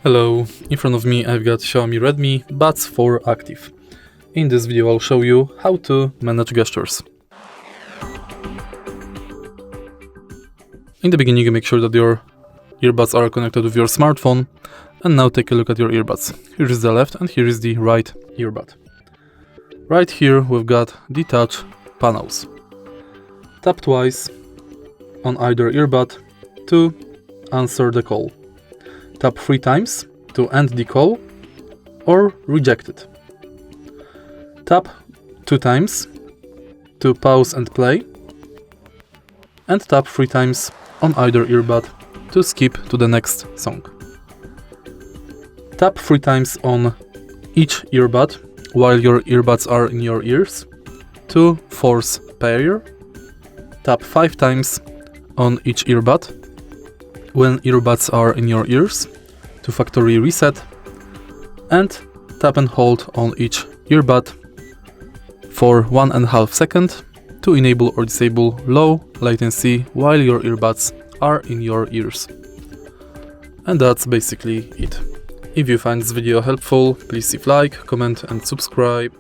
Hello, in front of me I've got Xiaomi Redmi Buds 4 Active. In this video I'll show you how to manage gestures. In the beginning, make sure that your earbuds are connected with your smartphone, and now take a look at your earbuds. Here is the left and here is the right earbud. Right here we've got the touch panels. Tap twice on either earbud to answer the call. Tap 3 times to end the call or reject it. Tap 2 times to pause and play, and tap 3 times on either earbud to skip to the next song. Tap 3 times on each earbud while your earbuds are in your ears to force pair. Tap 5 times on each earbud when earbuds are in your ears to factory reset, and tap and hold on each earbud for 1.5 seconds to enable or disable low latency while your earbuds are in your ears. And that's basically it. If you find this video helpful, please leave like, comment and subscribe.